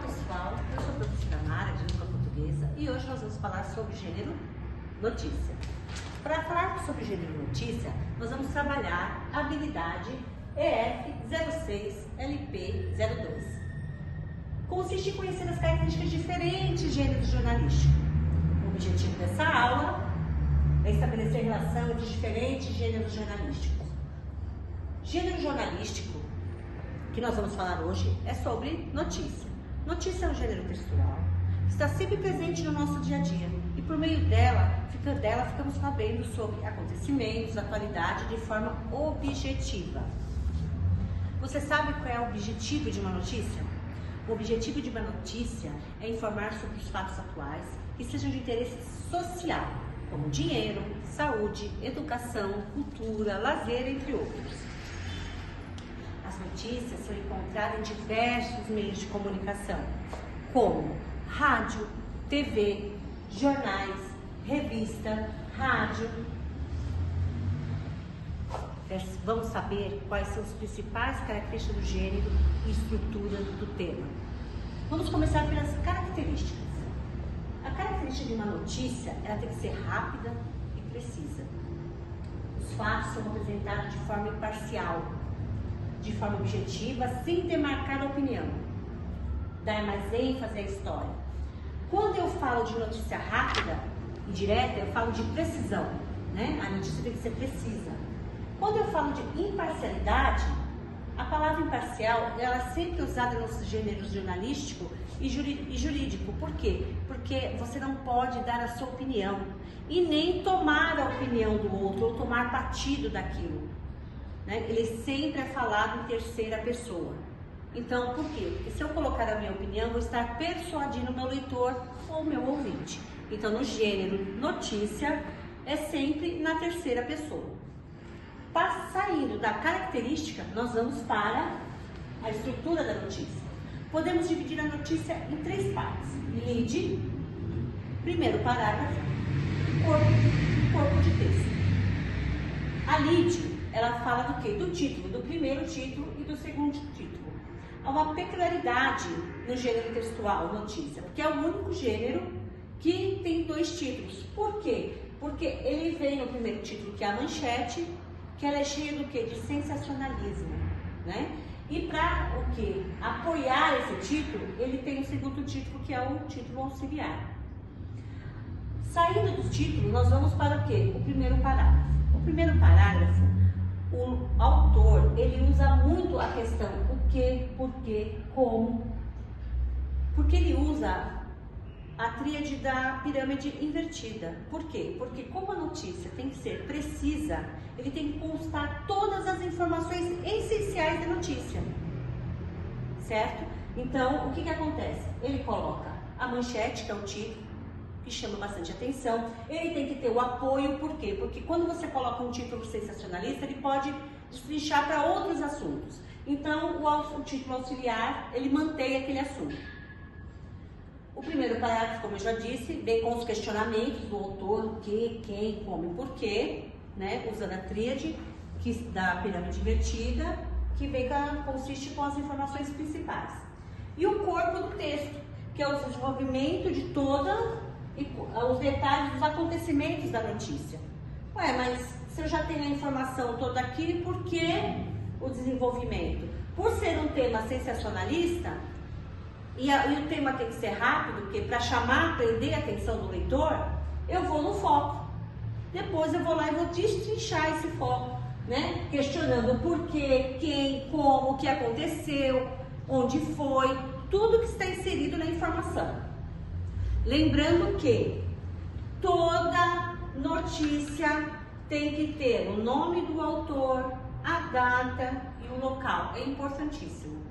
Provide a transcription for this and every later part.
pessoal, eu sou a professora Mara, de língua portuguesa, e hoje nós vamos falar sobre gênero notícia. Para falar sobre gênero notícia, nós vamos trabalhar a habilidade EF06LP02. Consiste em conhecer as características diferentes de gênero jornalístico. O objetivo dessa aula é estabelecer relação entre diferentes gêneros jornalísticos. Gênero jornalístico, que nós vamos falar hoje, é sobre notícia. Notícia é um gênero textual que está sempre presente no nosso dia a dia e por meio dela ficamos sabendo sobre acontecimentos, atualidade de forma objetiva. Você sabe qual é o objetivo de uma notícia? O objetivo de uma notícia é informar sobre os fatos atuais que sejam de interesse social, como dinheiro, saúde, educação, cultura, lazer, entre outros. As notícias são encontradas em diversos meios de comunicação, como rádio, TV, jornais, revista, rádio. Vamos saber quais são as principais características do gênero e estrutura do tema. Vamos começar pelas características. A característica de uma notícia, ela tem que ser rápida e precisa. Os fatos são apresentados de forma imparcial, de forma objetiva, sem demarcar a opinião. Dar mais ênfase à história. Quando eu falo de notícia rápida e direta, eu falo de precisão, né? A notícia tem que ser precisa. Quando eu falo de imparcialidade, a palavra imparcial, ela é sempre usada nos gêneros jornalístico e jurídico. Por quê? Porque você não pode dar a sua opinião e nem tomar a opinião do outro ou tomar partido daquilo. Ele sempre é falado em terceira pessoa. Então, por quê? Porque se eu colocar a minha opinião, vou estar persuadindo o meu leitor ou o meu ouvinte. Então, no gênero notícia, é sempre na terceira pessoa. Saindo da característica, nós vamos para a estrutura da notícia. Podemos dividir a notícia em três partes. Lead, primeiro parágrafo, corpo de texto. A lead, ela fala do quê? Do título, do primeiro título e do segundo título. Há uma peculiaridade no gênero textual, notícia, porque é o único gênero que tem dois títulos. Por quê? Porque ele vem no primeiro título, que é a manchete, que ela é cheia do quê? De sensacionalismo, né? E para o quê? Apoiar esse título, ele tem o segundo título, que é o título auxiliar. Saindo do título, nós vamos para o quê? O primeiro parágrafo. O primeiro parágrafo, o autor, ele usa muito a questão o que, por quê, como, porque ele usa a tríade da pirâmide invertida. Por quê? Porque como a notícia tem que ser precisa, ele tem que constar todas as informações essenciais da notícia, certo? Então, o que acontece? Ele coloca a manchete, que é o título, que chama bastante atenção. Ele tem que ter o apoio, por quê? Porque quando você coloca um título sensacionalista, ele pode destrinchar para outros assuntos. Então, o título auxiliar, ele mantém aquele assunto. O primeiro parágrafo, como eu já disse, vem com os questionamentos do autor, o que, quem, como e porquê, né? Usando a tríade da pirâmide invertida, que consiste com as informações principais. E o corpo do texto, que é o desenvolvimento de os detalhes dos acontecimentos da notícia. Ué, mas se eu já tenho a informação toda aqui, por que o desenvolvimento? Por ser um tema sensacionalista, e o tema tem que ser rápido, porque para prender a atenção do leitor, eu vou no foco. Depois eu vou lá e vou destrinchar esse foco, né? Questionando o porquê, quem, como, o que aconteceu, onde foi, tudo que está inserido na informação. Lembrando que toda notícia tem que ter o nome do autor, a data e o local. É importantíssimo,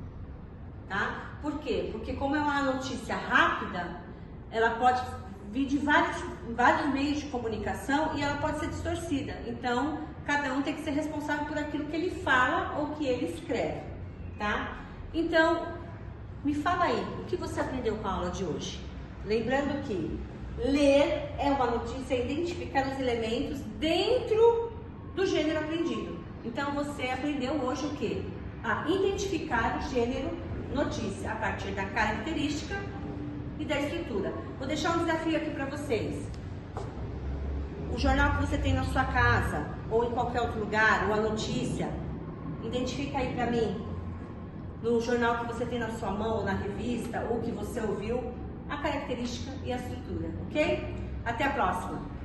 tá? Por quê? Porque como é uma notícia rápida, ela pode vir de vários meios de comunicação e ela pode ser distorcida. Então, cada um tem que ser responsável por aquilo que ele fala ou que ele escreve, tá? Então, me fala aí, o que você aprendeu com a aula de hoje? Lembrando que ler é uma notícia, identificar os elementos dentro do gênero aprendido. Então, você aprendeu hoje o quê? A identificar o gênero notícia a partir da característica e da estrutura. Vou deixar um desafio aqui para vocês. O jornal que você tem na sua casa, ou em qualquer outro lugar, ou a notícia, identifica aí para mim, no jornal que você tem na sua mão, ou na revista, ou que você ouviu, a característica e a estrutura, ok? Até a próxima!